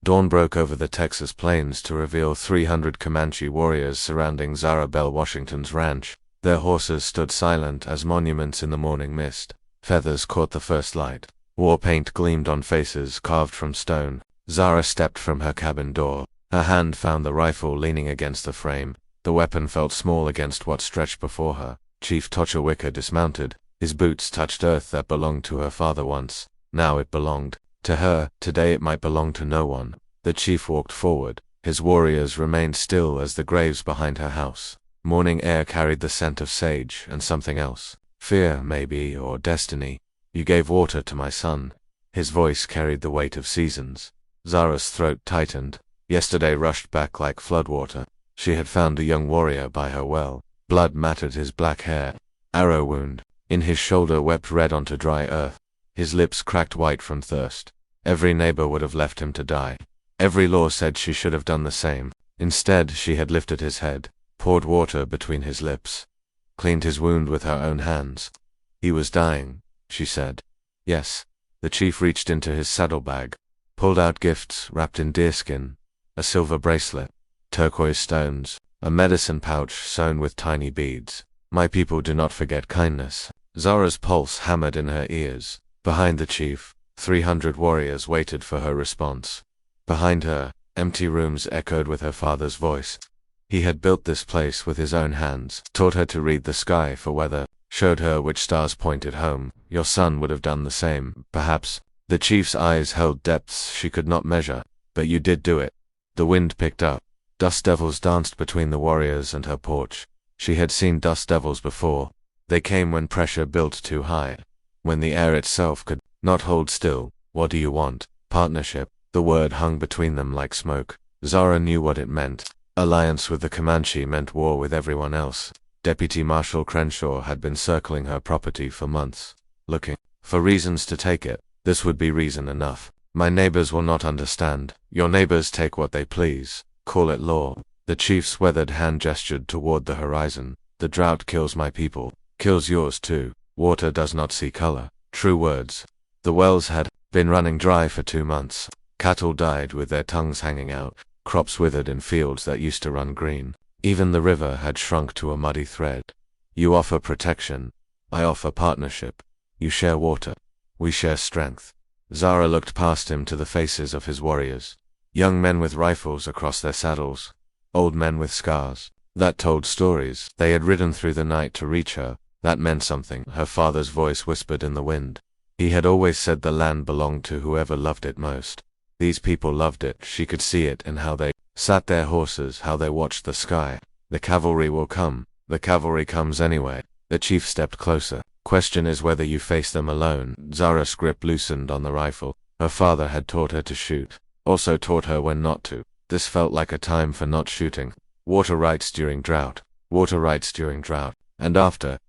Dawn broke over the Texas plains to reveal 300 Comanche warriors surrounding Zara Bell Washington's ranch. Their horses stood silent as monuments in the morning mist. Feathers caught the first light. War paint gleamed on faces carved from stone. Zara stepped from her cabin door. Her hand found the rifle leaning against the frame. The weapon felt small against what stretched before her. Chief Tochawicka dismounted. His boots touched earth that belonged to her father once. Now it belonged to her. Today it might belong to no one. The chief walked forward. His warriors remained still as the graves behind her house. Morning air carried the scent of sage and something else. Fear, maybe, or destiny. You gave water to my son. His voice carried the weight of seasons. Zara's throat tightened. Yesterday rushed back like floodwater. She had found a young warrior by her well. Blood matted his black hair. Arrow wound in his shoulder wept red onto dry earth. His lips cracked white from thirst. Every neighbor would have left him to die. Every law said she should have done the same. Instead, she had lifted his head, poured water between his lips, cleaned his wound with her own hands. He was dying, she said. Yes. The chief reached into his saddlebag, pulled out gifts wrapped in deerskin, a silver bracelet, turquoise stones, a medicine pouch sewn with tiny beads. My people do not forget kindness. Zara's pulse hammered in her ears. Behind the chief, 300 warriors waited for her response. Behind her, empty rooms echoed with her father's voice. He had built this place with his own hands, taught her to read the sky for weather, showed her which stars pointed home. Your son would have done the same, perhaps. The chief's eyes held depths she could not measure. But you did do it. The wind picked up. Dust devils danced between the warriors and her porch. She had seen dust devils before. They came when pressure built too high, when the air itself could not hold still. What do you want? Partnership. The word hung between them like smoke. Zara knew what it meant. Alliance with the Comanche meant war with everyone else. Deputy Marshal Crenshaw had been circling her property for months, looking for reasons to take it. This would be reason enough. My neighbors will not understand. Your neighbors take what they please. Call it law. The chief's weathered hand gestured toward the horizon. The drought kills my people. Kills yours too. Water does not see color. True words. The wells had been running dry for 2 months. Cattle died with their tongues hanging out. Crops withered in fields that used to run green. Even the river had shrunk to a muddy thread. You offer protection. I offer partnership. You share water. We share strength. Zara looked past him to the faces of his warriors. Young men with rifles across their saddles. Old men with scars. That told stories. They had ridden through the night to reach her. That meant something. Her father's voice whispered in the wind. He had always said the land belonged to whoever loved it most. These people loved it. She could see it in how they sat their horses, how they watched the sky. The cavalry will come. The cavalry comes anyway. The chief stepped closer. Question is whether you face them alone. Zara's grip loosened on the rifle. Her father had taught her to shoot. Also taught her when not to. This felt like a time for not shooting. Water rights during drought. Water rights during drought. And after,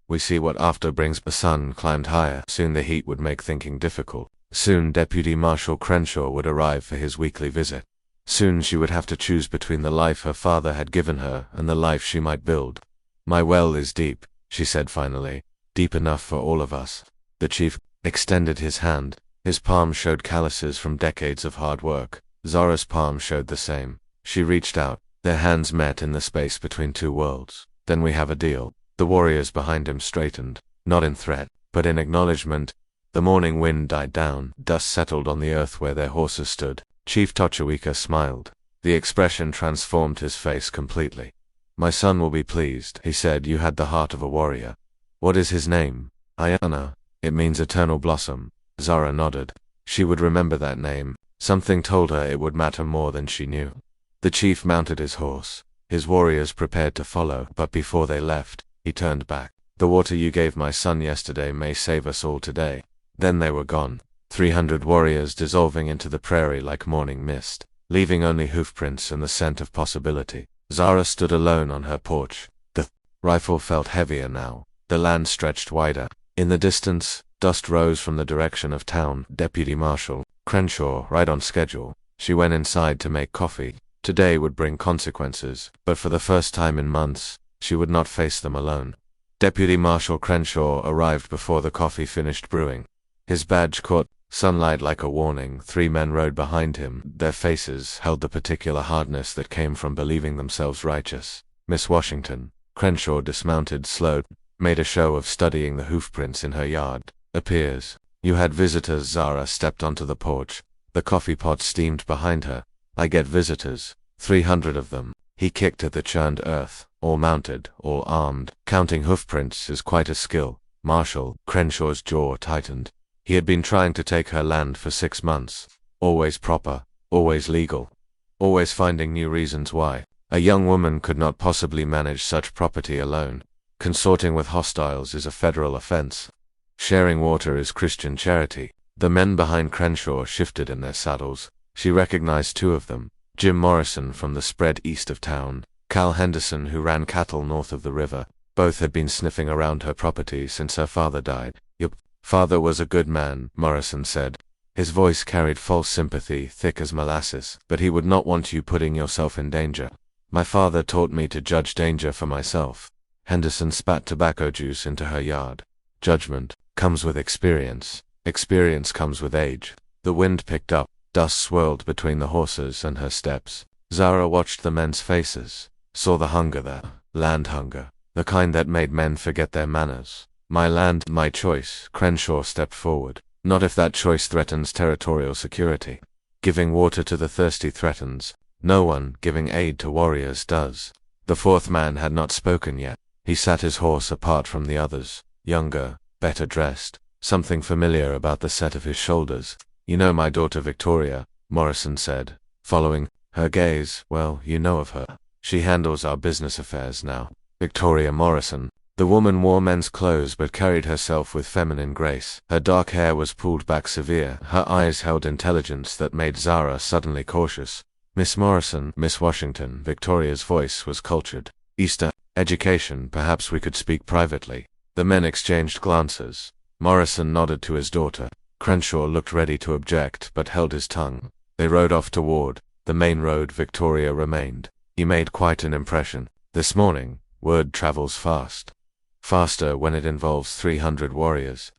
we see what after brings. The sun climbed higher. Soon the heat would make thinking difficult. Soon Deputy Marshal Crenshaw would arrive for his weekly visit. Soon she would have to choose between the life her father had given her and the life she might build. My well is deep, she said finally. Deep enough for all of us. The chief extended his hand. His palm showed calluses from decades of hard work. Zara's palm showed the same. She reached out. Their hands met in the space between 2 worlds. Then we have a deal. The warriors behind him straightened, not in threat, but in acknowledgement. The morning wind died down. Dust settled on the earth where their horses stood. Chief Tochawicka smiled. The expression transformed his face completely. My son will be pleased, he said. You had the heart of a warrior. What is his name? Ayana. It means eternal blossom. Zara nodded. She would remember that name. Something told her it would matter more than she knew. The chief mounted his horse. His warriors prepared to follow, but before they left, he turned back. The water you gave my son yesterday may save us all today. Then they were gone. 300 warriors dissolving into the prairie like morning mist, leaving only hoofprints and the scent of possibility. Zara stood alone on her porch. The rifle felt heavier now. The land stretched wider. In the distance, dust rose from the direction of town. Deputy Marshal Crenshaw, right on schedule. She went inside to make coffee. Today would bring consequences, but for the first time in months, she would not face them alone. Deputy Marshal Crenshaw arrived before the coffee finished brewing. His badge caught Sunlight like a warning. 3 men rode behind him. Their faces held the particular hardness that came from believing themselves righteous. Miss Washington. Crenshaw dismounted, slowed, made a show of studying the hoofprints in her yard. Appears. You had visitors. Zara stepped onto the porch. The coffee pot steamed behind her. I get visitors. 300 of them. He kicked at the churned earth. All mounted, all armed. Counting hoofprints is quite a skill. Marshall. Crenshaw's jaw tightened. He had been trying to take her land for 6 months. Always proper. Always legal. Always finding new reasons why. A young woman could not possibly manage such property alone. Consorting with hostiles is a federal offense. Sharing water is Christian charity. The men behind Crenshaw shifted in their saddles. She recognized 2 of them. Jim Morrison from the spread east of town. Cal Henderson, who ran cattle north of the river. Both had been sniffing around her property since her father died. Your father was a good man, Morrison said. His voice carried false sympathy, thick as molasses, but he would not want you putting yourself in danger. My father taught me to judge danger for myself. Henderson spat tobacco juice into her yard. Judgment comes with experience. Experience comes with age. The wind picked up. Dust swirled between the horses and her steps. Zara watched the men's faces. Saw the hunger there. Land hunger. The kind that made men forget their manners. My land, my choice. Crenshaw stepped forward. Not if that choice threatens territorial security. Giving water to the thirsty threatens. No one giving aid to warriors does. The 4th man had not spoken yet. He sat his horse apart from the others. Younger, better dressed. Something familiar about the set of his shoulders. You know my daughter Victoria, Morrison said, following her gaze. Well, you know of her. She handles our business affairs now. Victoria Morrison. The woman wore men's clothes but carried herself with feminine grace. Her dark hair was pulled back severe. Her eyes held intelligence that made Zara suddenly cautious. Miss Morrison, Miss Washington. Victoria's voice was cultured. Easter, education, perhaps we could speak privately. The men exchanged glances. Morrison nodded to his daughter. Crenshaw looked ready to object, but held his tongue. They rode off toward the main road. Victoria remained. He made quite an impression. This morning, word travels fast. Faster when it involves 300 warriors.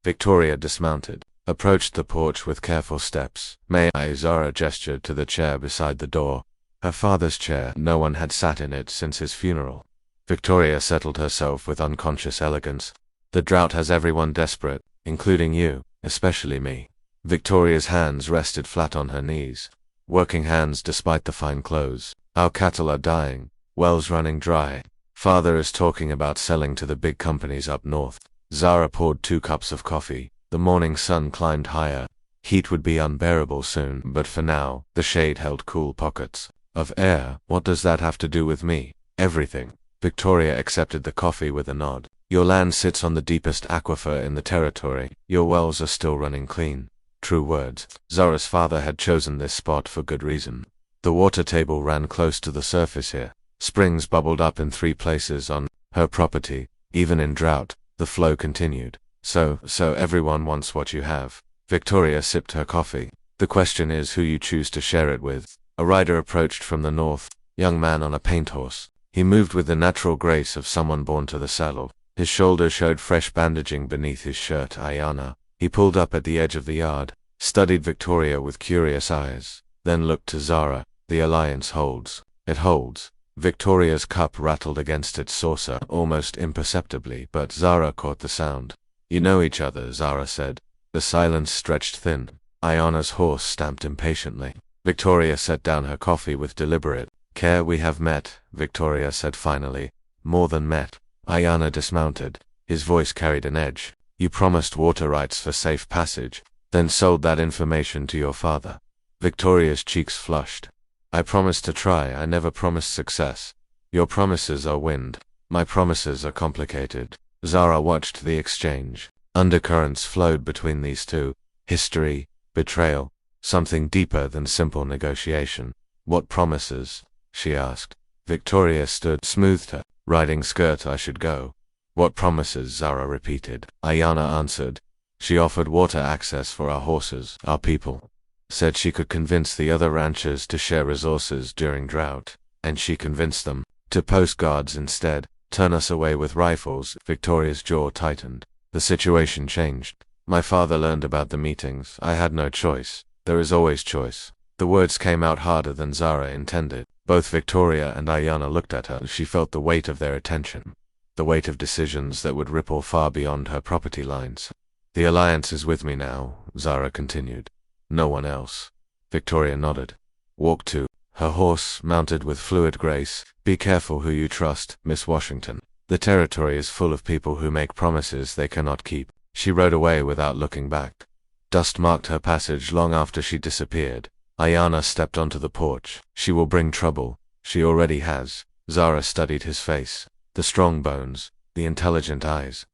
Victoria dismounted, approached the porch with careful steps. May I? Zara gestured to the chair beside the door. Her father's chair. No one had sat in it since his funeral. Victoria settled herself with unconscious elegance. The drought has everyone desperate, including you, especially me. Victoria's hands rested flat on her knees. Working hands despite the fine clothes. Our cattle are dying. Wells running dry. Father is talking about selling to the big companies up north. Zara poured 2 cups of coffee. The morning sun climbed higher. Heat would be unbearable soon, but for now, the shade held cool pockets of air. What does that have to do with me? Everything. Victoria accepted the coffee with a nod. Your land sits on the deepest aquifer in the territory. Your wells are still running clean. True words. Zara's father had chosen this spot for good reason. The water table ran close to the surface here. Springs bubbled up in 3 places on her property. Even in drought, the flow continued. So everyone wants what you have. Victoria sipped her coffee. The question is who you choose to share it with. A rider approached from the north. Young man on a paint horse. He moved with the natural grace of someone born to the saddle. His shoulder showed fresh bandaging beneath his shirt. Ayana. He pulled up at the edge of the yard, studied Victoria with curious eyes, then looked to Zara. The alliance holds. It holds. Victoria's cup rattled against its saucer almost imperceptibly, but Zara caught the sound. You know each other, Zara said. The silence stretched thin. Ayana's horse stamped impatiently. Victoria set down her coffee with deliberate care. We have met, Victoria said finally. More than met. Ayana dismounted. His voice carried an edge. You promised water rights for safe passage, then sold that information to your father. Victoria's cheeks flushed. I promised to try, I never promised success. Your promises are wind. My promises are complicated. Zara watched the exchange. Undercurrents flowed between these two. History, betrayal, something deeper than simple negotiation. What promises? She asked. Victoria stood, smoothed her riding skirt. I should go. What promises? Zara repeated. Ayana answered. She offered water access for our horses, our people. Said she could convince the other ranchers to share resources during drought. And she convinced them to post guards instead, turn us away with rifles. Victoria's jaw tightened. The situation changed. My father learned about the meetings. I had no choice. There is always choice. The words came out harder than Zara intended. Both Victoria and Ayana looked at her. She felt the weight of their attention. The weight of decisions that would ripple far beyond her property lines. The Alliance is with me now, Zara continued. No one else. Victoria nodded. Walk to. Her horse, mounted with fluid grace. Be careful who you trust, Miss Washington. The territory is full of people who make promises they cannot keep. She rode away without looking back. Dust marked her passage long after she disappeared. Ayana stepped onto the porch. She will bring trouble. She already has. Zara studied his face. The strong bones. The intelligent eyes.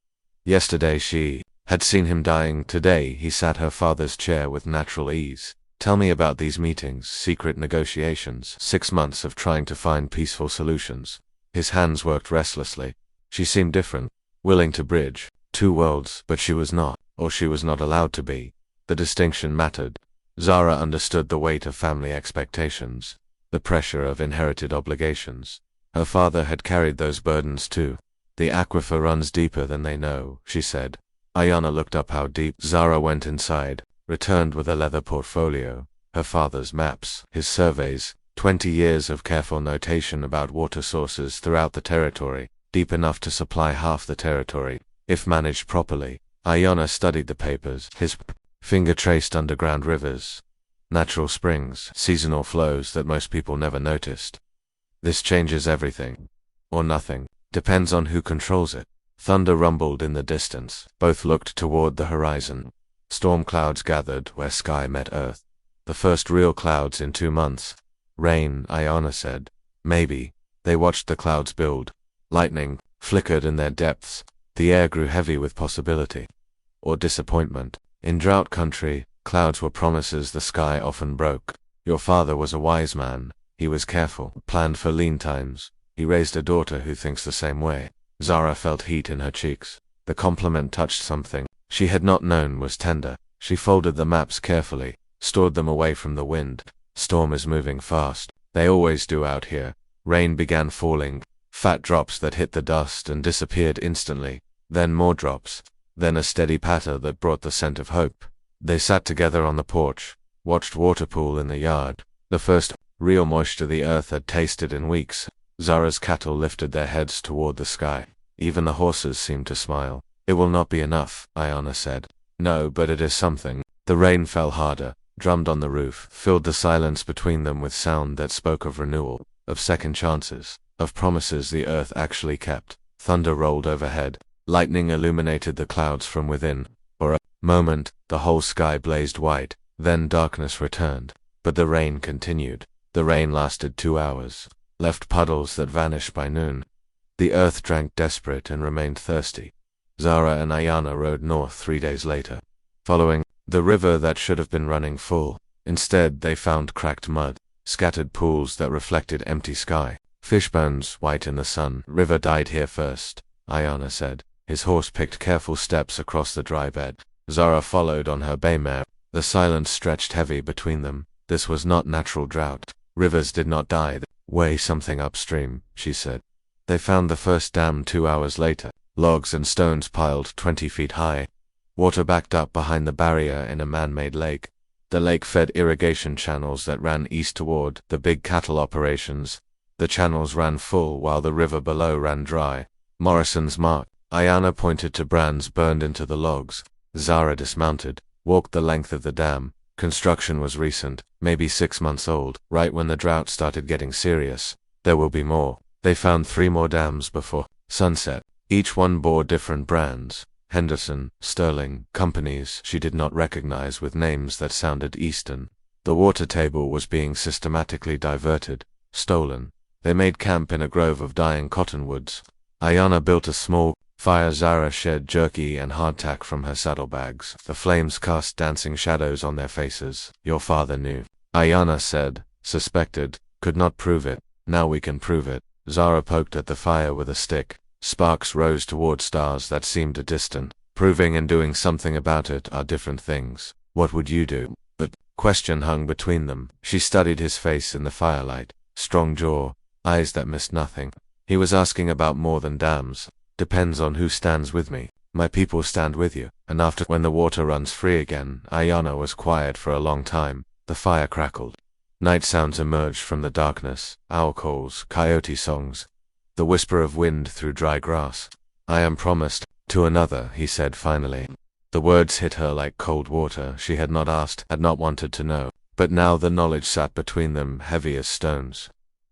Yesterday she had seen him dying. Today he sat her father's chair with natural ease. Tell me about these meetings, secret negotiations, 6 months of trying to find peaceful solutions. His hands worked restlessly. She seemed different, willing to bridge 2 worlds, but she was not, or she was not allowed to be. The distinction mattered. Zara understood the weight of family expectations, the pressure of inherited obligations. Her father had carried those burdens too. The aquifer runs deeper than they know, she said. Ayana looked up how deep. Zara went inside, returned with a leather portfolio, her father's maps, his surveys, 20 years of careful notation about water sources throughout the territory, deep enough to supply half the territory, if managed properly. Ayana studied the papers, his finger traced underground rivers, natural springs, seasonal flows that most people never noticed. This changes everything. Or nothing. Depends on who controls it. Thunder rumbled in the distance. Both looked toward the horizon. Storm clouds gathered where sky met earth. The first real clouds in 2 months. Rain, Ayana said. Maybe. They watched the clouds build. Lightning flickered in their depths. The air grew heavy with possibility. Or disappointment. In drought country, clouds were promises the sky often broke. Your father was a wise man. He was careful, planned for lean times. He raised a daughter who thinks the same way. Zara felt heat in her cheeks. The compliment touched something she had not known was tender. She folded the maps carefully, stored them away from the wind. Storm is moving fast. They always do out here. Rain began falling, fat drops that hit the dust and disappeared instantly. Then more drops. Then a steady patter that brought the scent of hope. They sat together on the porch, watched water pool in the yard. The first real moisture the earth had tasted in weeks. Zara's cattle lifted their heads toward the sky. Even the horses seemed to smile. It will not be enough, Ayana said. No, but it is something. The rain fell harder, drummed on the roof, filled the silence between them with sound that spoke of renewal, of second chances, of promises the earth actually kept. Thunder rolled overhead. Lightning illuminated the clouds from within. For a moment, the whole sky blazed white. Then darkness returned. But the rain continued. The rain lasted 2 hours. Left puddles that vanished by noon. The earth drank desperate and remained thirsty. Zara and Ayana rode north 3 days later, following the river that should have been running full. Instead, they found cracked mud, scattered pools that reflected empty sky, fish bones white in the sun. River died here first, Ayana said. His horse picked careful steps across the dry bed. Zara followed on her bay mare. The silence stretched heavy between them. This was not natural drought. Rivers did not die. Way something upstream, she said. They found the first dam 2 hours later. Logs and stones piled 20 feet high. Water backed up behind the barrier in a man-made lake. The lake fed irrigation channels that ran east toward the big cattle operations. The channels ran full while the river below ran dry. Morrison's mark. Ayana pointed to brands burned into the logs. Zara dismounted, walked the length of the dam. Construction was recent, maybe 6 months old, right when the drought started getting serious. There will be more. They found 3 more dams before sunset. Each one bore different brands. Henderson, Sterling, companies she did not recognize with names that sounded Eastern. The water table was being systematically diverted, stolen. They made camp in a grove of dying cottonwoods. Ayana built a small fire. Zara shared jerky and hardtack from her saddlebags. The flames cast dancing shadows on their faces. Your father knew. Ayana said, suspected, could not prove it. Now we can prove it. Zara poked at the fire with a stick. Sparks rose toward stars that seemed distant. Proving and doing something about it are different things. What would you do? But question hung between them. She studied his face in the firelight. Strong jaw, eyes that missed nothing. He was asking about more than dams. Depends on who stands with me. My people stand with you. And after, when the water runs free again, Ayana was quiet for a long time. The fire crackled. Night sounds emerged from the darkness, owl calls, coyote songs, the whisper of wind through dry grass. I am promised to another, he said finally. The words hit her like cold water. She had not asked, had not wanted to know. But now the knowledge sat between them, heavy as stones.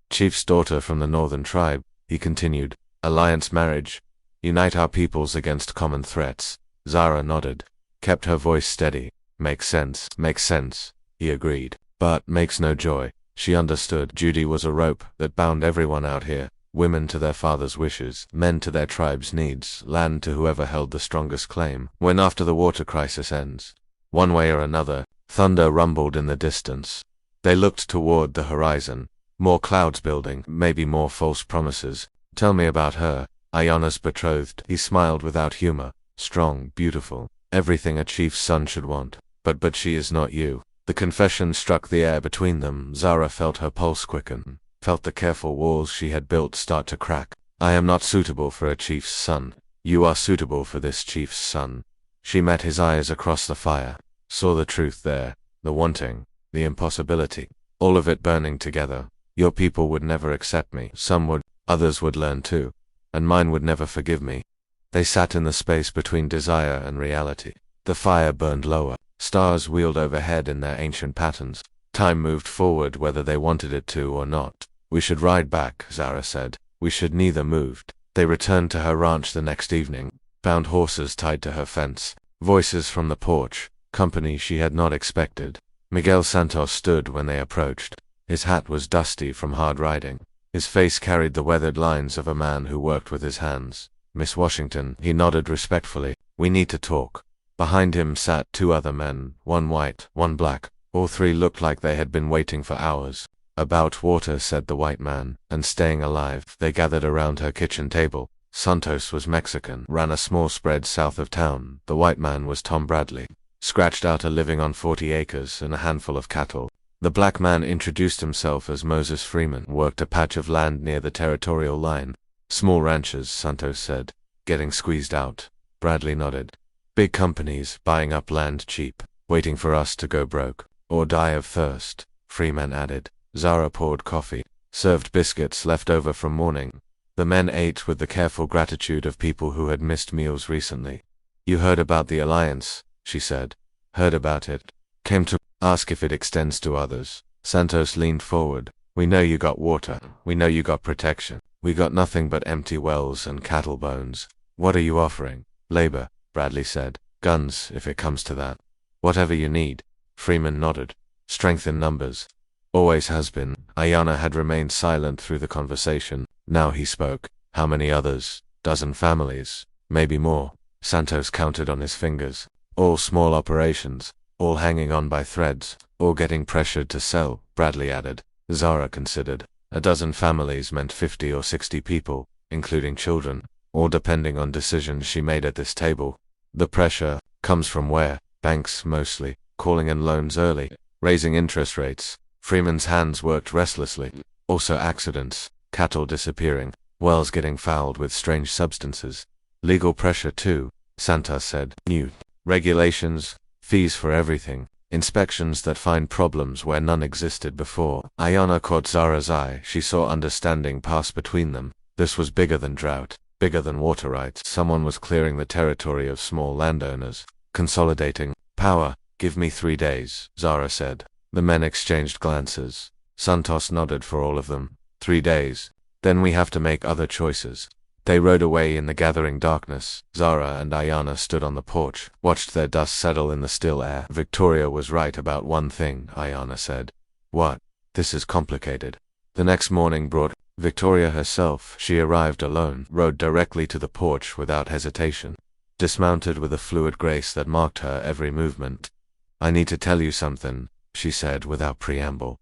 Chief's daughter from the northern tribe, he continued. Alliance marriage. Unite our peoples against common threats. Zara nodded, kept her voice steady. Makes sense, he agreed. But makes no joy. She understood. Duty was a rope that bound everyone out here. Women to their father's wishes, men to their tribe's needs, land to whoever held the strongest claim. When after the water crisis ends, one way or another, thunder rumbled in the distance. They looked toward the horizon. More clouds building, maybe more false promises. Tell me about her. Ayana's betrothed. He smiled without humor. Strong, beautiful, everything a chief's son should want. But she is not you. The confession struck the air between them. Zara felt her pulse quicken, felt the careful walls she had built start to crack. I am not suitable for a chief's son. You are suitable for this chief's son. She met his eyes across the fire, saw the truth there, the wanting, the impossibility, all of it burning together. Your people would never accept me. Some would, others would learn too, and mine would never forgive me. They sat in the space between desire and reality. The fire burned lower. Stars wheeled overhead in their ancient patterns. Time moved forward whether they wanted it to or not. We should ride back, Zara said. We should neither moved. They returned to her ranch the next evening, found horses tied to her fence, voices from the porch, company she had not expected. Miguel Santos stood when they approached. His hat was dusty from hard riding. His face carried the weathered lines of a man who worked with his hands. Miss Washington, he nodded respectfully. We need to talk. Behind him sat two other men, one white, one black. All three looked like they had been waiting for hours. About water, said the white man, and staying alive. They gathered around her kitchen table. Santos was Mexican, ran a small spread south of town. The white man was Tom Bradley, scratched out a living on 40 acres and a handful of cattle. The black man introduced himself as Moses Freeman, worked a patch of land near the territorial line. Small ranches, Santos said, getting squeezed out. Bradley nodded. Big companies, buying up land cheap, waiting for us to go broke, or die of thirst, Freeman added. Zara poured coffee, served biscuits left over from morning. The men ate with the careful gratitude of people who had missed meals recently. You heard about the alliance, she said. Heard about it. Came to ask if it extends to others. Santos leaned forward. We know you got water. We know you got protection. We got nothing but empty wells and cattle bones. What are you offering? Labor, Bradley said. Guns, if it comes to that. Whatever you need. Freeman nodded. Strength in numbers. Always has been. Ayana had remained silent through the conversation. Now he spoke. How many others? Dozen families. Maybe more. Santos counted on his fingers. All small operations. All hanging on by threads. All getting pressured to sell, Bradley added. Zara considered. A dozen families meant 50 or 60 people, including children, all depending on decisions she made at this table. The pressure comes from where? Banks mostly, calling in loans early, raising interest rates. Freeman's hands worked restlessly. Also accidents, cattle disappearing, wells getting fouled with strange substances. Legal pressure too, Santos said. New regulations, fees for everything, inspections that find problems where none existed before. Ayana caught Zara's eye. She saw understanding pass between them. This was bigger than drought, bigger than water rights. Someone was clearing the territory of small landowners, consolidating power. Give me 3 days, Zara said. The men exchanged glances. Santos nodded for all of them. 3 days. Then we have to make other choices. They rode away in the gathering darkness. Zara and Ayana stood on the porch, watched their dust settle in the still air. Victoria was right about one thing, Ayana said. What? This is complicated. The next morning brought Victoria herself. She arrived alone, rode directly to the porch without hesitation, dismounted with a fluid grace that marked her every movement. I need to tell you something, she said without preamble.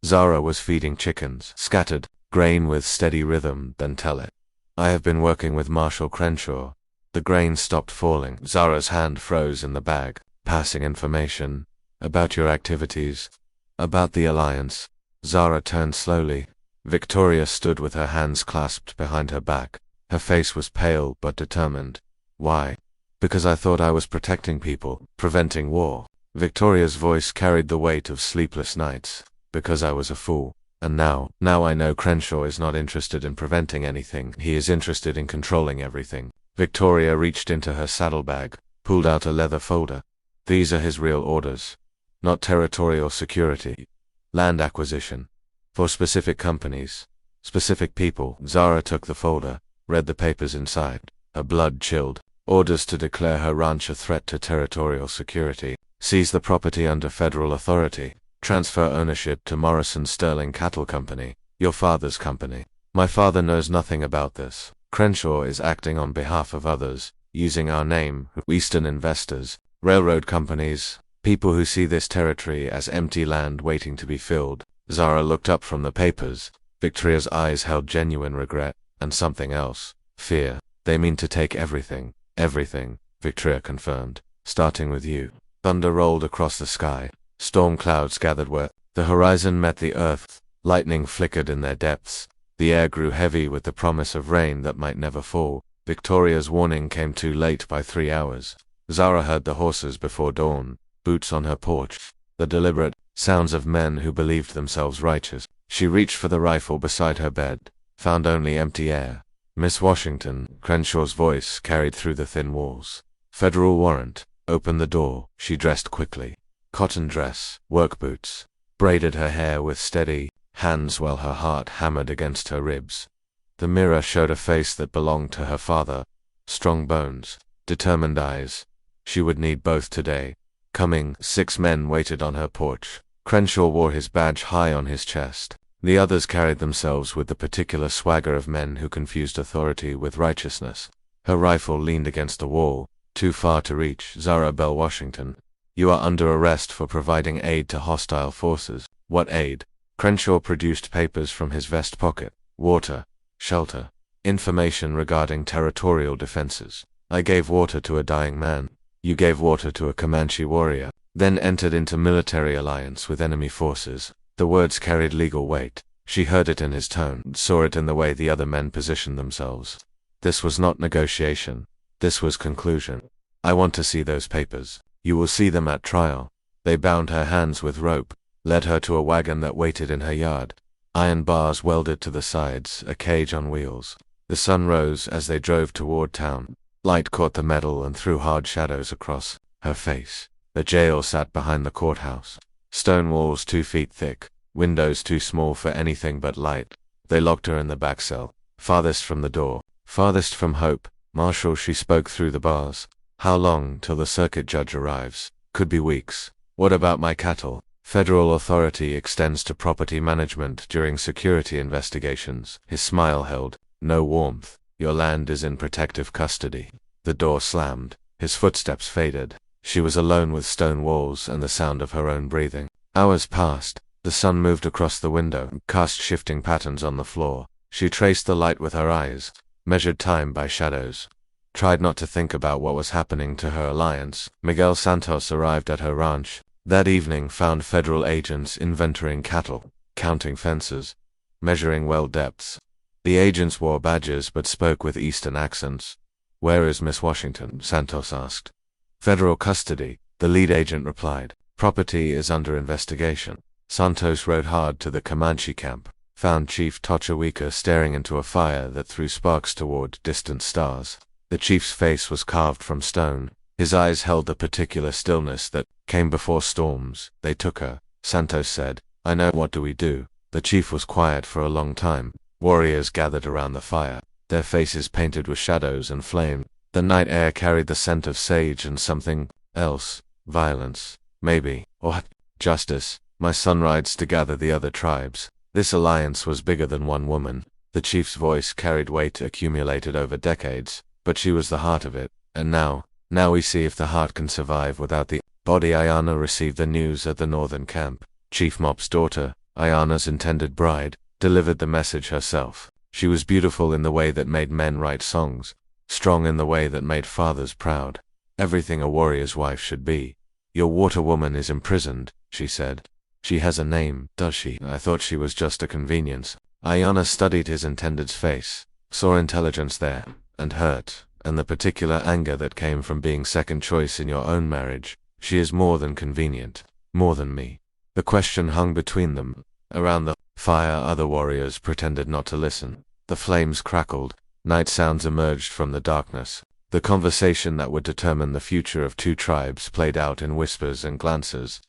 Zara was feeding chickens, scattered grain with steady rhythm. Then tell it. I have been working with Marshal Crenshaw. The grain stopped falling. Zara's hand froze in the bag. Passing information. About your activities. About the alliance. Zara turned slowly. Victoria stood with her hands clasped behind her back. Her face was pale but determined. Why? Because I thought I was protecting people, preventing war. Victoria's voice carried the weight of sleepless nights. Because I was a fool. And now I know Crenshaw is not interested in preventing anything. He is interested in controlling everything. Victoria reached into her saddlebag, pulled out a leather folder. These are his real orders. Not territorial security. Land acquisition. For specific companies. Specific people. Zara took the folder, read the papers inside. Her blood chilled. Orders to declare her ranch a threat to territorial security. Seize the property under federal authority. Transfer ownership to Morrison Sterling Cattle Company, your father's company. My father knows nothing about this. Crenshaw is acting on behalf of others, using our name, Eastern investors, railroad companies, people who see this territory as empty land waiting to be filled. Zara looked up from the papers. Victoria's eyes held genuine regret, and something else, fear. They mean to take everything, everything, Victoria confirmed, starting with you. Thunder rolled across the sky. Storm clouds gathered where the horizon met the earth. Lightning flickered in their depths. The air grew heavy with the promise of rain that might never fall. Victoria's warning came too late by 3 hours. Zara heard the horses before dawn, boots on her porch, the deliberate sounds of men who believed themselves righteous. She reached for the rifle beside her bed, found only empty air. Miss Washington, Crenshaw's voice carried through the thin walls. Federal warrant. Open the door. She dressed quickly. Cotton dress, work boots, braided her hair with steady hands while her heart hammered against her ribs. The mirror showed a face that belonged to her father. Strong bones, determined eyes. She would need both today. Coming, 6 men waited on her porch. Crenshaw wore his badge high on his chest. The others carried themselves with the particular swagger of men who confused authority with righteousness. Her rifle leaned against the wall, too far to reach. Zara Bell Washington. You are under arrest for providing aid to hostile forces. What aid? Crenshaw produced papers from his vest pocket. Water, shelter, information regarding territorial defenses. I gave water to a dying man. You gave water to a Comanche warrior, then entered into military alliance with enemy forces. The words carried legal weight. She heard it in his tone, saw it in the way the other men positioned themselves. This was not negotiation. This was conclusion. I want to see those papers. You will see them at trial. They bound her hands with rope, led her to a wagon that waited in her yard. Iron bars welded to the sides, a cage on wheels. The sun rose as they drove toward town. Light caught the metal and threw hard shadows across her face. The jail sat behind the courthouse. Stone walls 2 feet thick, windows too small for anything but light. They locked her in the back cell, farthest from the door, farthest from hope. Marshal, she spoke through the bars. How long till the circuit judge arrives? Could be weeks. What about my cattle? Federal authority extends to property management during security investigations. His smile held no warmth. Your land is in protective custody. The door slammed. His footsteps faded. She was alone with stone walls and the sound of her own breathing. Hours passed. The sun moved across the window, cast shifting patterns on the floor. She traced the light with her eyes, measured time by shadows. Tried not to think about what was happening to her alliance. Miguel Santos arrived at her ranch. That evening found federal agents inventorying cattle, counting fences, measuring well depths. The agents wore badges but spoke with Eastern accents. Where is Miss Washington? Santos asked. Federal custody, the lead agent replied. Property is under investigation. Santos rode hard to the Comanche camp, found Chief Tochawika staring into a fire that threw sparks toward distant stars. The chief's face was carved from stone. His eyes held a particular stillness that came before storms. They took her, Santos said. I know. What do we do? The chief was quiet for a long time. Warriors gathered around the fire, their faces painted with shadows and flame. The night air carried the scent of sage and something else. Violence, maybe, or justice. My son rides to gather the other tribes. This alliance was bigger than one woman. The chief's voice carried weight accumulated over decades, but she was the heart of it. And now we see if the heart can survive without the body. Ayana received the news at the northern camp. Chief Mop's daughter, Ayana's intended bride, delivered the message herself. She was beautiful in the way that made men write songs, strong in the way that made fathers proud. Everything a warrior's wife should be. Your water woman is imprisoned, she said. She has a name, does she? I thought she was just a convenience. Ayana studied his intended's face, saw intelligence there, and hurt, and the particular anger that came from being second choice in your own marriage. She is more than convenient, more than me. The question hung between them. Around the fire, other warriors pretended not to listen. The flames crackled. Night sounds emerged from the darkness. The conversation that would determine the future of two tribes played out in whispers and glances.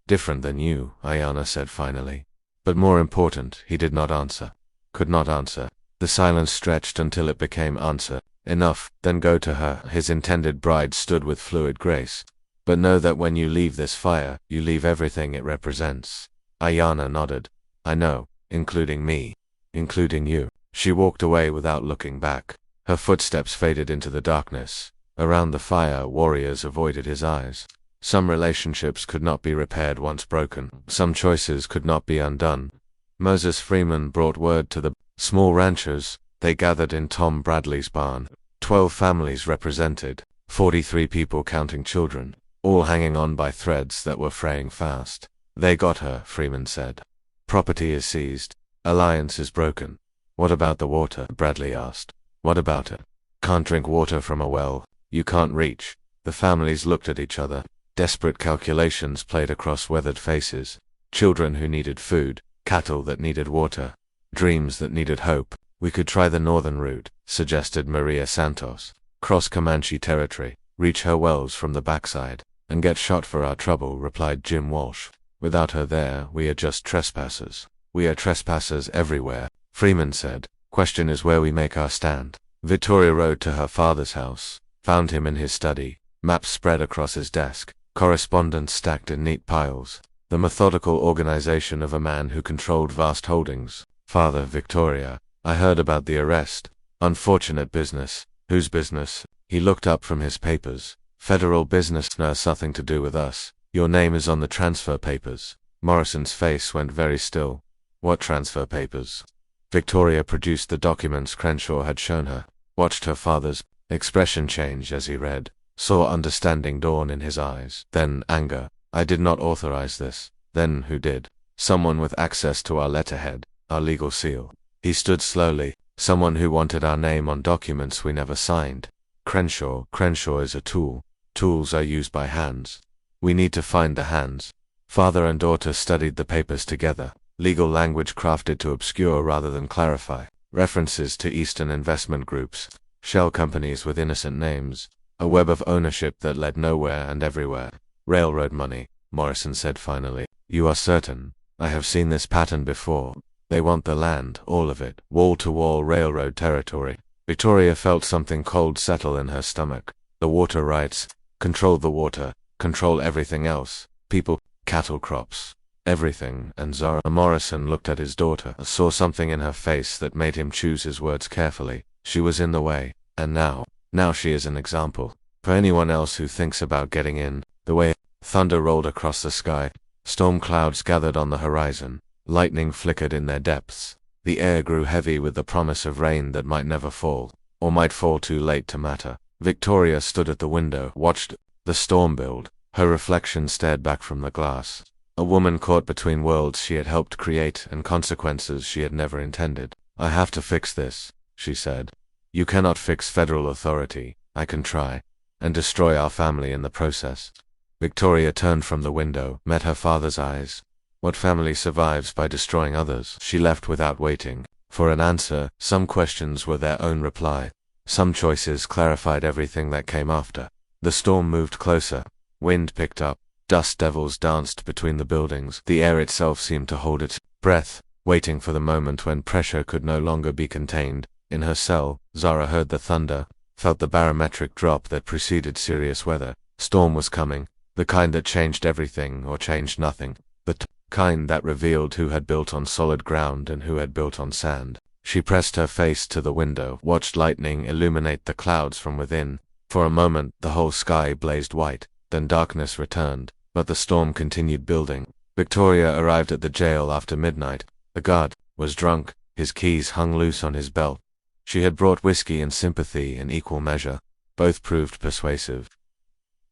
Different than you, Ayana said finally. But more important, he did not answer. Could not answer. The silence stretched until it became answer. Enough, then go to her. His intended bride stood with fluid grace. But know that when you leave this fire, you leave everything it represents. Ayana nodded. I know, including me. Including you. She walked away without looking back. Her footsteps faded into the darkness. Around the fire, warriors avoided his eyes. Some relationships could not be repaired once broken. Some choices could not be undone. Moses Freeman brought word to the small ranchers. They gathered in Tom Bradley's barn. 12 families represented, 43 people counting children, all hanging on by threads that were fraying fast. They got her, Freeman said. Property is seized. Alliance is broken. What about the water? Bradley asked. What about it? Can't drink water from a well. You can't reach. The families looked at each other. Desperate calculations played across weathered faces. Children who needed food, cattle that needed water, dreams that needed hope. We could try the northern route, suggested Maria Santos. Cross Comanche territory, reach her wells from the backside, and get shot for our trouble, replied Jim Walsh. Without her there, we are just trespassers. We are trespassers everywhere, Freeman said. Question is where we make our stand. Victoria rode to her father's house, found him in his study, maps spread across his desk, correspondence stacked in neat piles. The methodical organization of a man who controlled vast holdings. Father, Victoria, I heard about the arrest. Unfortunate business. Whose business? He looked up from his papers. Federal business. Has nothing to do with us. Your name is on the transfer papers. Morrison's face went very still. What transfer papers? Victoria produced the documents Crenshaw had shown her, watched her father's expression change as he read, saw understanding dawn in his eyes, then anger. I did not authorize this. Then who did? Someone with access to our letterhead, our legal seal. He stood slowly. Someone who wanted our name on documents we never signed. Crenshaw. Crenshaw is a tool. Tools are used by hands. We need to find the hands. Father and daughter studied the papers together. Legal language crafted to obscure rather than clarify. References to Eastern investment groups. Shell companies with innocent names. A web of ownership that led nowhere and everywhere. Railroad money, Morrison said finally. You are certain? I have seen this pattern before. They want the land, all of it, wall-to-wall railroad territory. Victoria felt something cold settle in her stomach. The water rights. Control the water. Control everything else. People, cattle, crops. Everything. And Zara Morrison looked at his daughter, saw something in her face that made him choose his words carefully. She was in the way. And now she is an example. For anyone else who thinks about getting in, the way. Thunder rolled across the sky. Storm clouds gathered on the horizon. Lightning flickered in their depths. The air grew heavy with the promise of rain that might never fall, or might fall too late to matter. Victoria stood at the window, watched the storm build. Her reflection stared back from the glass. A woman caught between worlds she had helped create and consequences she had never intended. I have to fix this, she said. You cannot fix federal authority. I can try. And destroy our family in the process. Victoria turned from the window, met her father's eyes. What family survives by destroying others? She left without waiting for an answer. Some questions were their own reply. Some choices clarified everything that came after. The storm moved closer. Wind picked up. Dust devils danced between the buildings. The air itself seemed to hold its breath, waiting for the moment when pressure could no longer be contained. In her cell, Zara heard the thunder, felt the barometric drop that preceded serious weather. Storm was coming, the kind that changed everything or changed nothing. The kind that revealed who had built on solid ground and who had built on sand. She pressed her face to the window, watched lightning illuminate the clouds from within. For a moment, the whole sky blazed white, then darkness returned, but the storm continued building. Victoria arrived at the jail after midnight. The guard was drunk, his keys hung loose on his belt. She had brought whiskey and sympathy in equal measure. Both proved persuasive.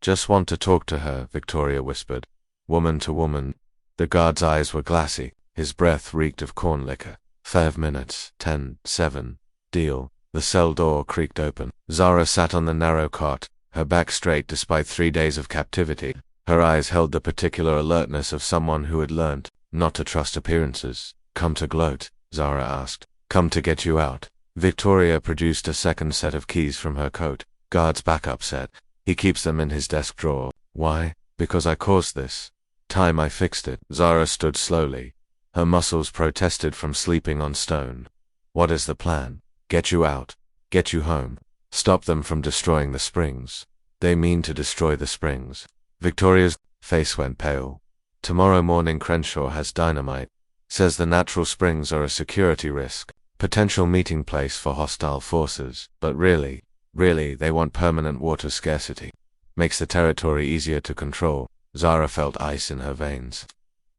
Just want to talk to her, Victoria whispered. Woman to woman. The guard's eyes were glassy. His breath reeked of corn liquor. 5 minutes. 10, 7. Deal. The cell door creaked open. Zara sat on the narrow cot, her back straight despite 3 days of captivity. Her eyes held the particular alertness of someone who had learnt not to trust appearances. Come to gloat? Zara asked. Come to get you out. Victoria produced a second set of keys from her coat. Guard's backup set. He keeps them in his desk drawer. Why? Because I caused this. Time I fixed it. Zara stood slowly. Her muscles protested from sleeping on stone. What is the plan? Get you out. Get you home. Stop them from destroying the springs. They mean to destroy the springs. Victoria's face went pale. Tomorrow morning Crenshaw has dynamite. Says the natural springs are a security risk. Potential meeting place for hostile forces. But really, they want permanent water scarcity. Makes the territory easier to control. Zara felt ice in her veins.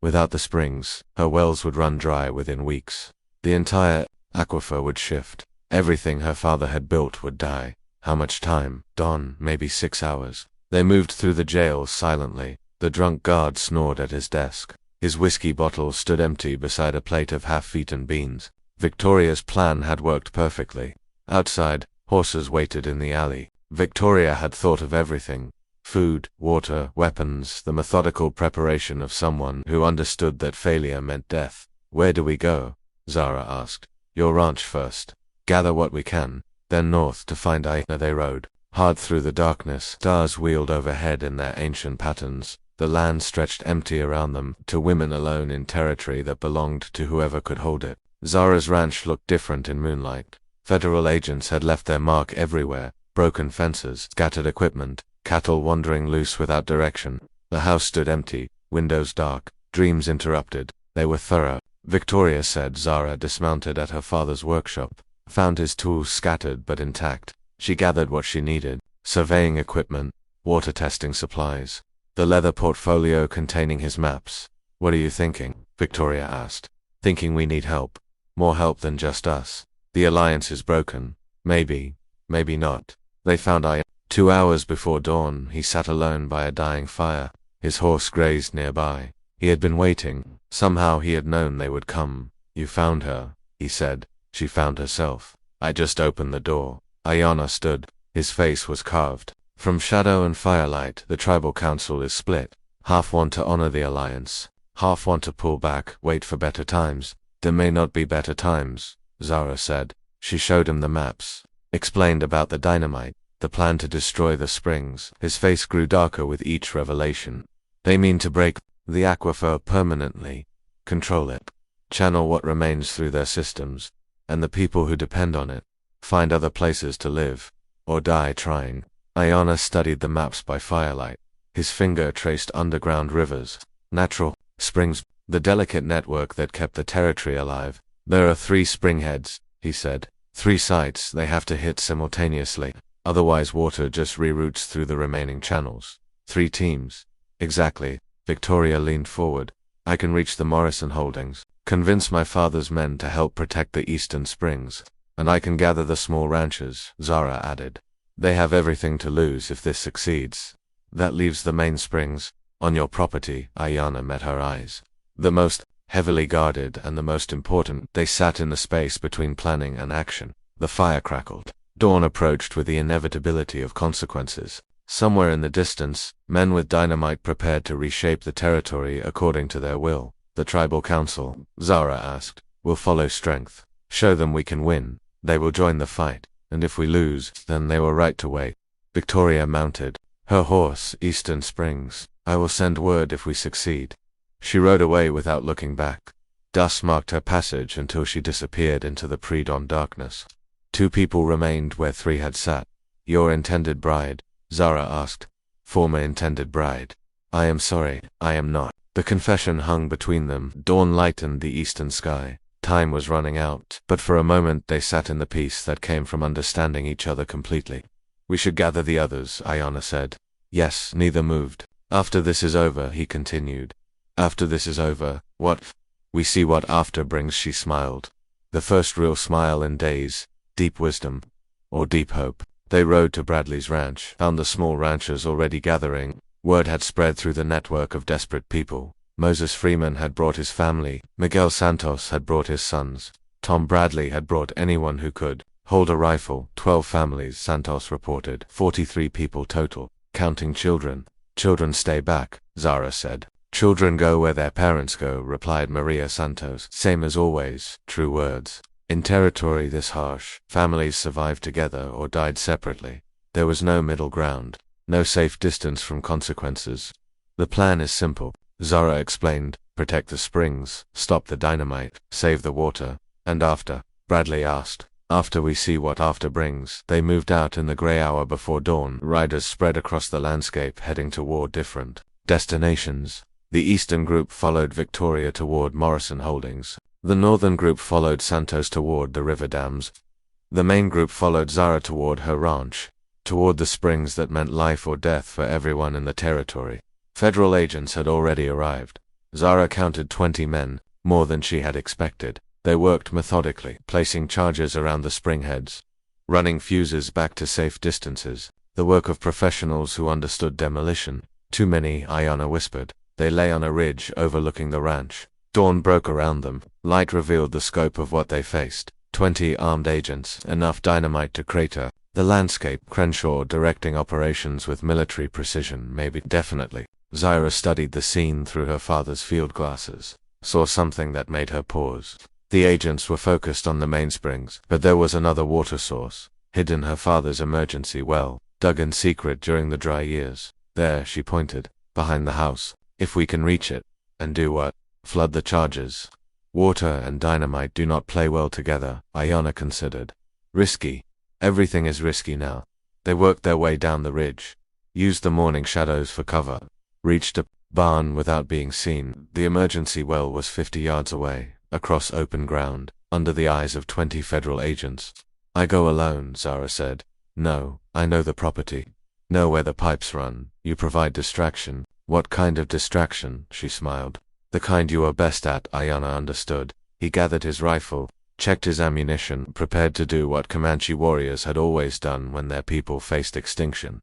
Without the springs, her wells would run dry within weeks. The entire aquifer would shift. Everything her father had built would die. How much time? Dawn, maybe 6 hours. They moved through the jail silently. The drunk guard snored at his desk. His whiskey bottle stood empty beside a plate of half-eaten beans. Victoria's plan had worked perfectly. Outside, horses waited in the alley. Victoria had thought of everything. Food, water, weapons, the methodical preparation of someone who understood that failure meant death. Where do we go? Zara asked. Your ranch first. Gather what we can, then north to find Aina. They rode. Hard through the darkness, stars wheeled overhead in their ancient patterns. The land stretched empty around them, to women alone in territory that belonged to whoever could hold it. Zara's ranch looked different in moonlight. Federal agents had left their mark everywhere. Broken fences, scattered equipment, cattle wandering loose without direction. The house stood empty, windows dark, dreams interrupted. They were thorough. Victoria said Zara dismounted at her father's workshop. Found his tools scattered but intact. She gathered what she needed. Surveying equipment, water testing supplies. The leather portfolio containing his maps. What are you thinking? Victoria asked. Thinking we need help. More help than just us. The alliance is broken. Maybe not. They found Aina. 2 hours before dawn, he sat alone by a dying fire. His horse grazed nearby. He had been waiting. Somehow he had known they would come. You found her, he said. She found herself. I just opened the door. Aina stood. His face was carved. From shadow and firelight, the tribal council is split. Half want to honor the alliance. Half want to pull back, wait for better times. There may not be better times, Zara said. She showed him the maps. Explained about the dynamite, the plan to destroy the springs. His face grew darker with each revelation. They mean to break the aquifer permanently. Control it. Channel what remains through their systems. And the people who depend on it. Find other places to live. Or die trying. Aina studied the maps by firelight. His finger traced underground rivers. Natural springs. The delicate network that kept the territory alive. There are 3 springheads, he said. 3 sites they have to hit simultaneously. Otherwise water just reroutes through the remaining channels. 3 teams. Exactly. Victoria leaned forward. I can reach the Morrison holdings. Convince my father's men to help protect the eastern springs. And I can gather the small ranches, Zara added. They have everything to lose if this succeeds. That leaves the main springs. On your property, Aina met her eyes. The most heavily guarded and the most important. They sat in the space between planning and action. The fire crackled. Dawn approached with the inevitability of consequences. Somewhere in the distance, men with dynamite prepared to reshape the territory according to their will. The tribal council, Zara asked, will follow strength. Show them we can win. They will join the fight. And if we lose, then they were right to wait. Victoria mounted. Her horse, Eastern Springs. I will send word if we succeed. She rode away without looking back. Dust marked her passage until she disappeared into the pre-dawn darkness. 2 people remained where 3 had sat. Your intended bride? Zara asked. Former intended bride. I am sorry, I am not. The confession hung between them. Dawn lightened the eastern sky. Time was running out, but for a moment they sat in the peace that came from understanding each other completely. We should gather the others, Aina said. Yes, neither moved. After this is over, he continued. After this is over, what? We see what after brings, she smiled. The first real smile in days. Deep wisdom. Or deep hope. They rode to Bradley's ranch, found the small ranchers already gathering. Word had spread through the network of desperate people. Moses Freeman had brought his family. Miguel Santos had brought his sons. Tom Bradley had brought anyone who could. Hold a rifle. 12 families, Santos reported. 43 people total, counting children. Children stay back, Zara said. Children go where their parents go, replied Maria Santos. Same as always, true words. In territory this harsh, families survived together or died separately. There was no middle ground, no safe distance from consequences. The plan is simple, Zara explained. Protect the springs, stop the dynamite, save the water. And after? Bradley asked. After we see what after brings. They moved out in the gray hour before dawn. Riders spread across the landscape, heading toward different destinations. The eastern group followed Victoria toward Morrison Holdings. The northern group followed Santos toward the river dams. The main group followed Zara toward her ranch, toward the springs that meant life or death for everyone in the territory. Federal agents had already arrived. Zara counted 20 men, more than she had expected. They worked methodically, placing charges around the spring heads, running fuses back to safe distances, the work of professionals who understood demolition. Too many, Ayanna whispered. They lay on a ridge overlooking the ranch. Dawn broke around them. Light revealed the scope of what they faced. 20 armed agents, enough dynamite to crater the landscape. Crenshaw directing operations with military precision, maybe, definitely. Zara studied the scene through her father's field glasses, saw something that made her pause. The agents were focused on the mainsprings, but there was another water source, hidden her father's emergency well, dug in secret during the dry years. There, she pointed, behind the house. If we can reach it. And do what? Flood the charges. Water and dynamite do not play well together, Ayanna considered. Risky. Everything is risky now. They worked their way down the ridge, used the morning shadows for cover, reached a barn without being seen. The emergency well was 50 yards away, across open ground, under the eyes of 20 federal agents. I go alone, Zara said. No, I know the property. Know where the pipes run. You provide distraction. What kind of distraction? She smiled. The kind you are best at, Ayanna understood. He gathered his rifle, checked his ammunition, prepared to do what Comanche warriors had always done when their people faced extinction.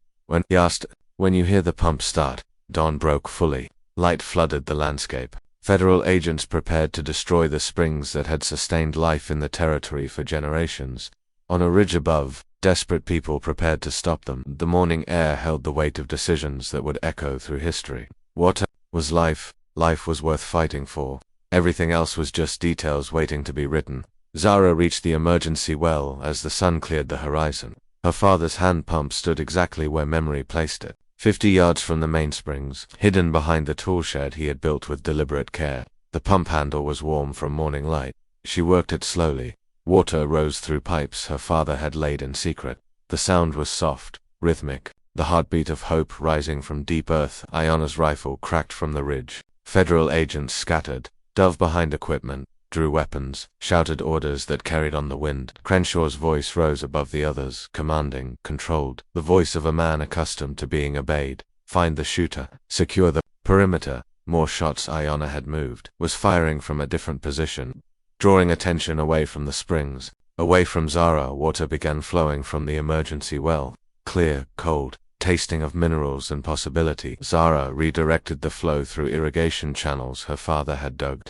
He asked, when you hear the pump start. Dawn broke fully. Light flooded the landscape. Federal agents prepared to destroy the springs that had sustained life in the territory for generations. On a ridge above, desperate people prepared to stop them. The morning air held the weight of decisions that would echo through history. Water was life. Life was worth fighting for. Everything else was just details waiting to be written. Zara reached the emergency well as the sun cleared the horizon. Her father's hand pump stood exactly where memory placed it, 50 yards from the mainsprings, hidden behind the tool shed he had built with deliberate care. The pump handle was warm from morning light. She worked it slowly. Water rose through pipes her father had laid in secret. The sound was soft, rhythmic, the heartbeat of hope rising from deep earth. Ayanna's rifle cracked from the ridge. Federal agents scattered, dove behind equipment, drew weapons, shouted orders that carried on the wind. Crenshaw's voice rose above the others, commanding, controlled, the voice of a man accustomed to being obeyed. Find the shooter, secure the perimeter. More shots. Ayanna had moved, was firing from a different position, drawing attention away from the springs, away from Zara. Water began flowing from the emergency well, clear, cold, tasting of minerals and possibility. Zara redirected the flow through irrigation channels her father had dug,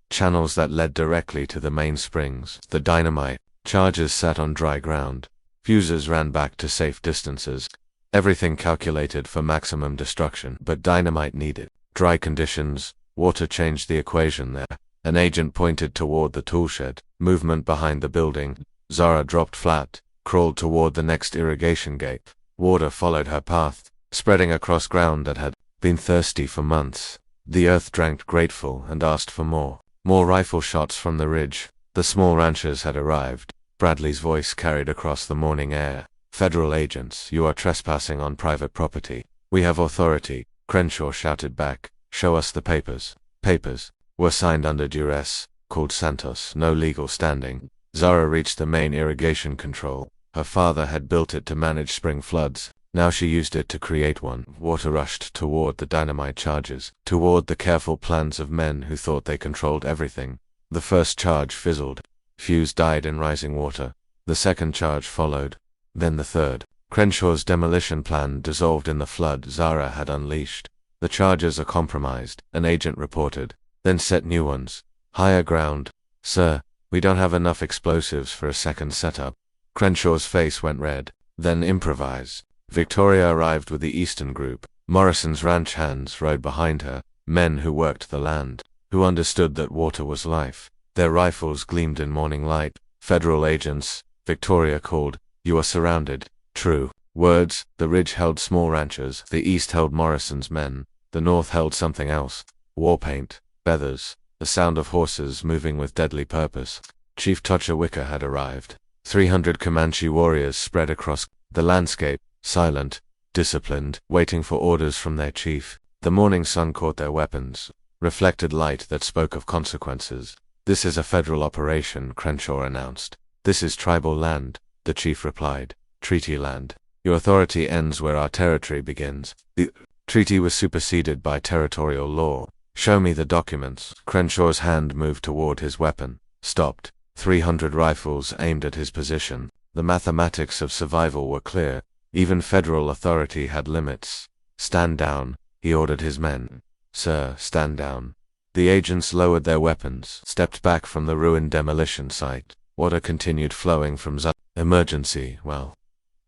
channels that led directly to the main springs. The dynamite charges sat on dry ground. Fuses ran back to safe distances. Everything calculated for maximum destruction, but dynamite needed dry conditions. Water changed the equation there. An agent pointed toward the toolshed, movement behind the building. Zara dropped flat, crawled toward the next irrigation gate. Water followed her path, spreading across ground that had been thirsty for months. The earth drank grateful and asked for more. More rifle shots from the ridge. The small ranchers had arrived. Bradley's voice carried across the morning air. Federal agents, you are trespassing on private property. We have authority. Crenshaw shouted back. Show us the papers. Papers were signed under duress, called Santos, no legal standing. Zara reached the main irrigation control. Her father had built it to manage spring floods. Now she used it to create one. Water rushed toward the dynamite charges, toward the careful plans of men who thought they controlled everything. The first charge fizzled. Fuse died in rising water. The second charge followed. Then the third. Crenshaw's demolition plan dissolved in the flood Zara had unleashed. The charges are compromised, an agent reported. Then set new ones. Higher ground. Sir, we don't have enough explosives for a second setup. Crenshaw's face went red. Then improvise. Victoria arrived with the Eastern group. Morrison's ranch hands rode behind her, men who worked the land, who understood that water was life. Their rifles gleamed in morning light. Federal agents, Victoria called. You are surrounded. True. Words. The ridge held small ranchers. The east held Morrison's men. The north held something else. War paint. Feathers. The sound of horses moving with deadly purpose. Chief Tochawicka had arrived. 300 Comanche warriors spread across the landscape, silent, disciplined, waiting for orders from their chief. The morning sun caught their weapons, reflected light that spoke of consequences. This is a federal operation, Crenshaw announced. This is tribal land, the chief replied. Treaty land. Your authority ends where our territory begins. The treaty was superseded by territorial law. Show me the documents. Crenshaw's hand moved toward his weapon, stopped. 300 rifles aimed at his position. The mathematics of survival were clear. Even federal authority had limits. Stand down, he ordered his men. Sir, stand down. The agents lowered their weapons, stepped back from the ruined demolition site. Water continued flowing from emergency well,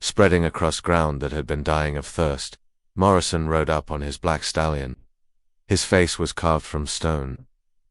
spreading across ground that had been dying of thirst. Morrison rode up on his black stallion. His face was carved from stone.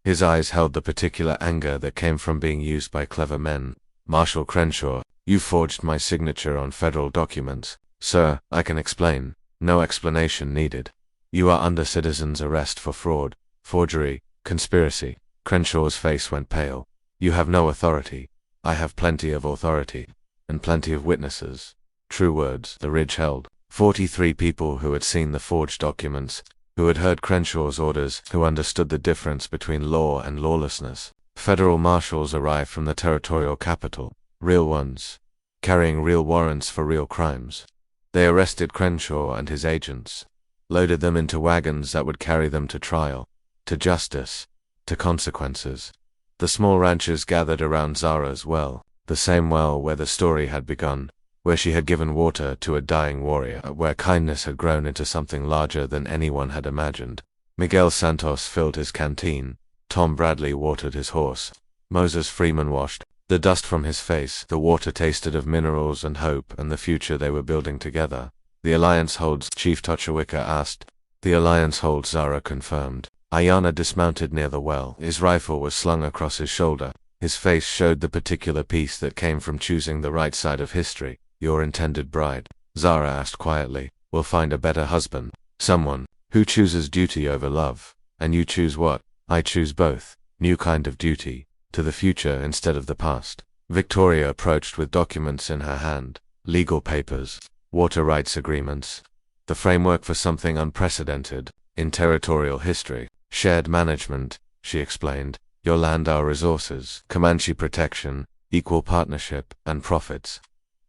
His eyes held the particular anger that came from being used by clever men. Marshal Crenshaw, you forged my signature on federal documents. Sir, I can explain. No explanation needed. You are under citizen's arrest for fraud, forgery, conspiracy. Crenshaw's face went pale. You have no authority. I have plenty of authority. And plenty of witnesses. True words. The ridge held. 43 people who had seen the forged documents, who had heard Crenshaw's orders, who understood the difference between law and lawlessness. Federal marshals arrived from the territorial capital. Real ones. Carrying real warrants for real crimes. They arrested Crenshaw and his agents. Loaded them into wagons that would carry them to trial. To justice. To consequences. The small ranchers gathered around Zara's well. The same well where the story had begun. Where she had given water to a dying warrior, where kindness had grown into something larger than anyone had imagined. Miguel Santos filled his canteen. Tom Bradley watered his horse. Moses Freeman washed the dust from his face. The water tasted of minerals and hope and the future they were building together. The alliance holds, Chief Tochawicka asked. The alliance holds, Zara confirmed. Ayana dismounted near the well. His rifle was slung across his shoulder. His face showed the particular peace that came from choosing the right side of history. Your intended bride, Zara asked quietly, will find a better husband. Someone who chooses duty over love. And you choose what? I choose both. New kind of duty. To the future instead of the past. Victoria approached with documents in her hand. Legal papers. Water rights agreements. The framework for something unprecedented in territorial history. Shared management, she explained. Your land, our resources. Comanche protection, equal partnership, and profits.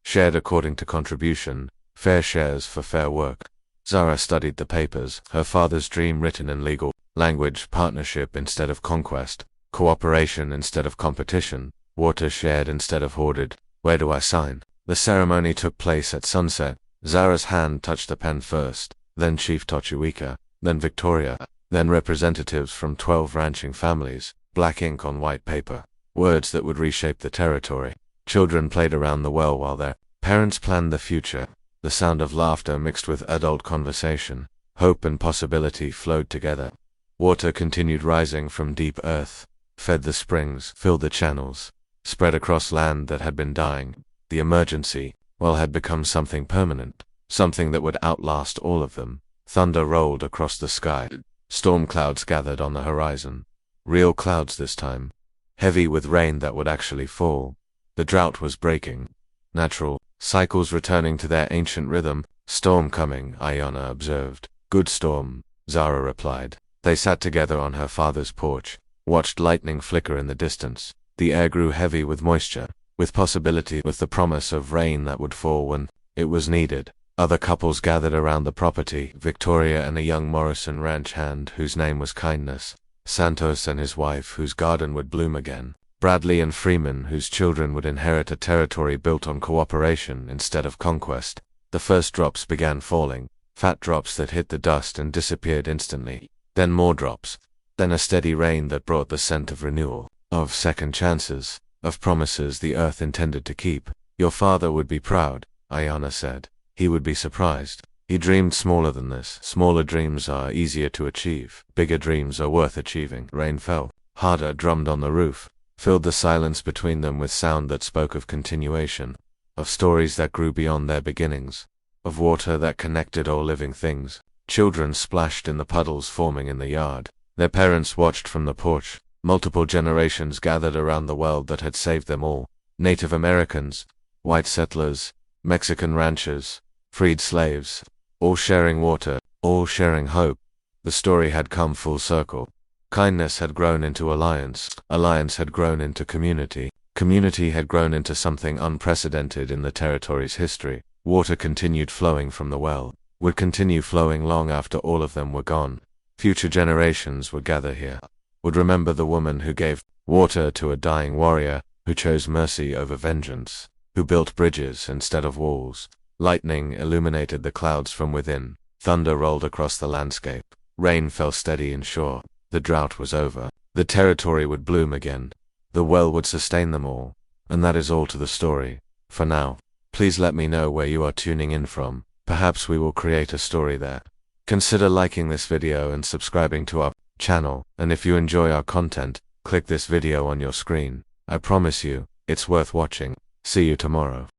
Shared according to contribution, fair shares for fair work. Zara studied the papers, her father's dream written in legal language, partnership instead of conquest, cooperation instead of competition, water shared instead of hoarded. Where do I sign? The ceremony took place at sunset. Zara's hand touched the pen first, then Chief Tochawicka, then Victoria, then representatives from 12 ranching families, black ink on white paper, words that would reshape the territory. Children played around the well while their parents planned the future. The sound of laughter mixed with adult conversation. Hope and possibility flowed together. Water continued rising from deep earth, fed the springs, filled the channels, spread across land that had been dying. The emergency, well, had become something permanent, something that would outlast all of them. Thunder rolled across the sky. Storm clouds gathered on the horizon. Real clouds this time, heavy with rain that would actually fall. The drought was breaking. Natural cycles returning to their ancient rhythm. Storm coming, Ayana observed. Good storm, Zara replied. They sat together on her father's porch, watched lightning flicker in the distance. The air grew heavy with moisture, with possibility, with the promise of rain that would fall when it was needed. Other couples gathered around the property, Victoria and a young Morrison ranch hand whose name was Kindness, Santos and his wife whose garden would bloom again, Bradley and Freeman whose children would inherit a territory built on cooperation instead of conquest. The first drops began falling, fat drops that hit the dust and disappeared instantly. Then more drops. Then a steady rain that brought the scent of renewal, of second chances, of promises the earth intended to keep. Your father would be proud, Ayana said. He would be surprised. He dreamed smaller than this. Smaller dreams are easier to achieve. Bigger dreams are worth achieving. Rain fell. Harder, drummed on the roof, filled the silence between them with sound that spoke of continuation, of stories that grew beyond their beginnings, of water that connected all living things. Children splashed in the puddles forming in the yard. Their parents watched from the porch. Multiple generations gathered around the world that had saved them all. Native Americans, white settlers, Mexican ranchers, freed slaves, all sharing water, all sharing hope. The story had come full circle. Kindness had grown into alliance. Alliance had grown into community. Community had grown into something unprecedented in the territory's history. Water continued flowing from the well, would continue flowing long after all of them were gone. Future generations would gather here, would remember the woman who gave water to a dying warrior, who chose mercy over vengeance, who built bridges instead of walls. Lightning illuminated the clouds from within. Thunder rolled across the landscape. Rain fell steady and sure. The drought was over. The territory would bloom again. The well would sustain them all. And that is all to the story. For now, please let me know where you are tuning in from. Perhaps we will create a story there. Consider liking this video and subscribing to our channel. And if you enjoy our content, click this video on your screen. I promise you, it's worth watching. See you tomorrow.